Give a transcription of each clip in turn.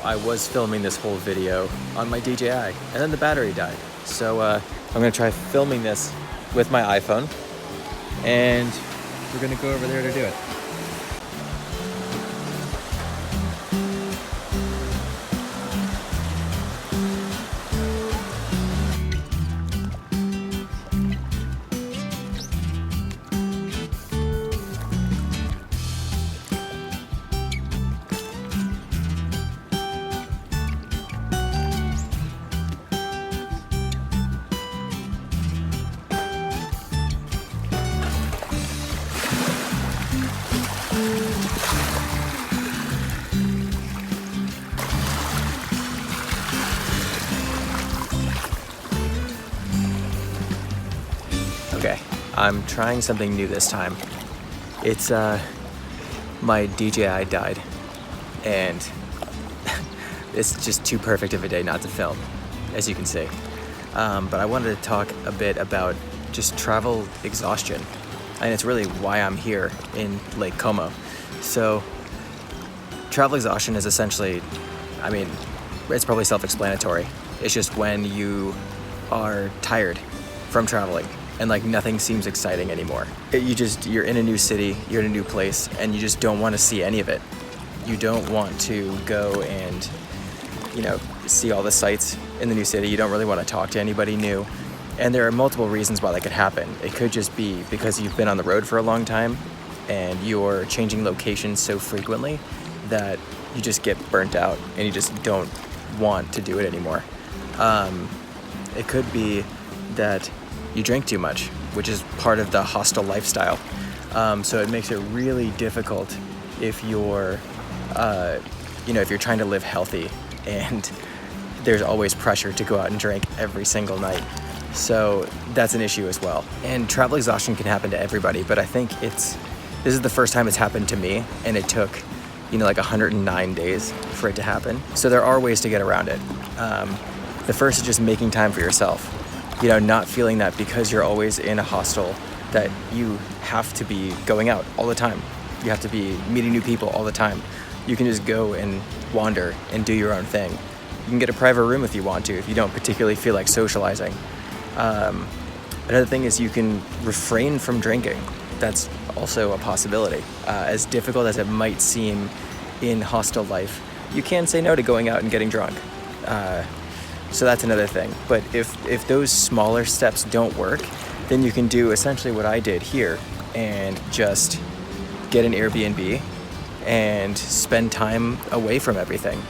I was filming this whole video on my DJI, and then the battery died. So I'm gonna try filming this with my iPhone, and we're gonna go over there to do it. Okay, I'm trying something new this time. It's, my DJI died, and it's just too perfect of a day not to film, as you can see. But I wanted to talk a bit about just travel exhaustion, and it's really why I'm here in Lake Como. So, travel exhaustion is essentially, I mean, it's probably self-explanatory. It's just when you are tired from traveling and like nothing seems exciting anymore. You're in a new city, you're in a new place, and you just don't want to see any of it. You don't want to go and, see all the sights in the new city. You don't really want to talk to anybody new. And there are multiple reasons why that could happen. It could just be because you've been on the road for a long time and you're changing locations so frequently that you just get burnt out and you just don't want to do it anymore. It could be that you drink too much, which is part of the hostel lifestyle. So it makes it really difficult if you're, if you're trying to live healthy and there's always pressure to go out and drink every single night. So that's an issue as well. And travel exhaustion can happen to everybody, but I think this is the first time it's happened to me, and it took, like 109 days for it to happen. So there are ways to get around it. The first is just making time for yourself. Not feeling that because you're always in a hostel that you have to be going out all the time. You have to be meeting new people all the time. You can just go and wander and do your own thing. You can get a private room if you want to, if you don't particularly feel like socializing. Another thing is you can refrain from drinking. That's also a possibility. As difficult as it might seem in hostel life, you can say no to going out and getting drunk. So that's another thing. But if those smaller steps don't work, then you can do essentially what I did here and just get an Airbnb and spend time away from everything.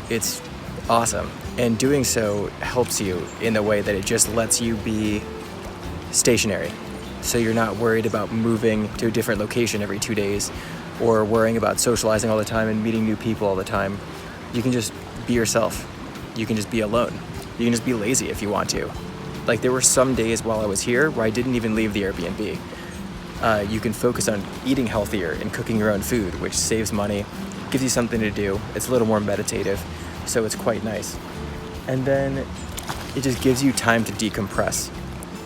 It's awesome. And doing so helps you in the way that it just lets you be stationary. So you're not worried about moving to a different location every 2 days or worrying about socializing all the time and meeting new people all the time. You can just be yourself. You can just be alone. You can just be lazy if you want to. Like there were some days while I was here where I didn't even leave the Airbnb. You can focus on eating healthier and cooking your own food, which saves money, gives you something to do. It's a little more meditative, so it's quite nice. And then it just gives you time to decompress.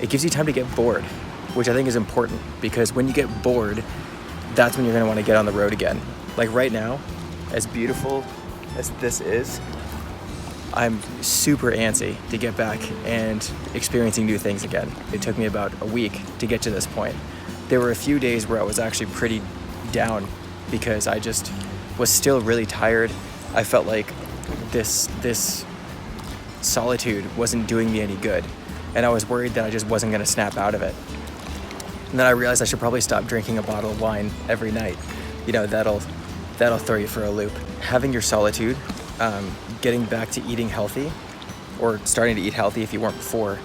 It gives you time to get bored, which I think is important because when you get bored, that's when you're gonna wanna get on the road again. Like right now, as beautiful as this is, I'm super antsy to get back and experiencing new things again. It took me about a week to get to this point. There were a few days where I was actually pretty down because I just was still really tired. I felt like this solitude wasn't doing me any good, and I was worried that I just wasn't gonna snap out of it. And then I realized I should probably stop drinking a bottle of wine every night. That'll throw you for a loop. Having your solitude, getting back to eating healthy, or starting to eat healthy if you weren't before,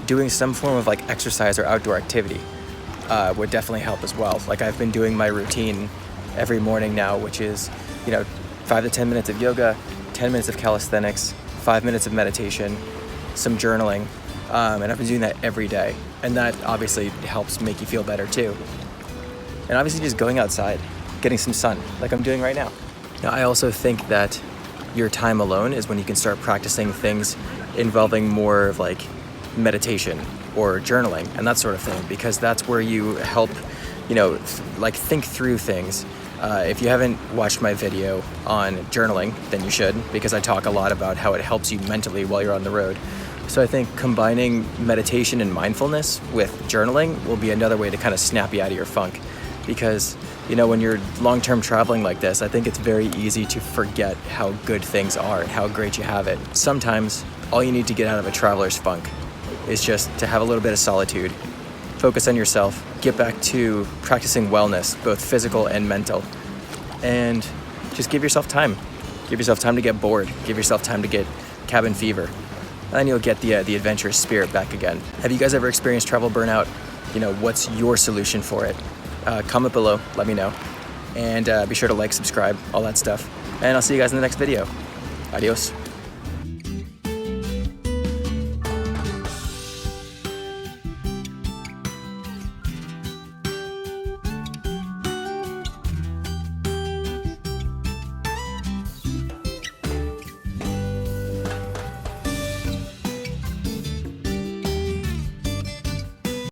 doing some form of like exercise or outdoor activity would definitely help as well. Like I've been doing my routine every morning now, which is 5 to 10 minutes of yoga, 10 minutes of calisthenics, 5 minutes of meditation, some journaling, and I've been doing that every day. And that obviously helps make you feel better too. And obviously just going outside, getting some sun, like I'm doing right now. Now, I also think that your time alone is when you can start practicing things involving more of like meditation or journaling and that sort of thing, because that's where you help, like think through things If you haven't watched my video on journaling, then you should, because I talk a lot about how it helps you mentally while you're on the road. So I think combining meditation and mindfulness with journaling will be another way to kind of snap you out of your funk. Because, you know, when you're long-term traveling like this, I think it's very easy to forget how good things are and how great you have it. Sometimes all you need to get out of a traveler's funk is just to have a little bit of solitude, focus on yourself, get back to practicing wellness, both physical and mental, and just give yourself time. Give yourself time to get bored, give yourself time to get cabin fever, and then you'll get the adventurous spirit back again. Have you guys ever experienced travel burnout? You know, what's your solution for it? Comment below, let me know, and be sure to like, subscribe, all that stuff, and I'll see you guys in the next video. Adios.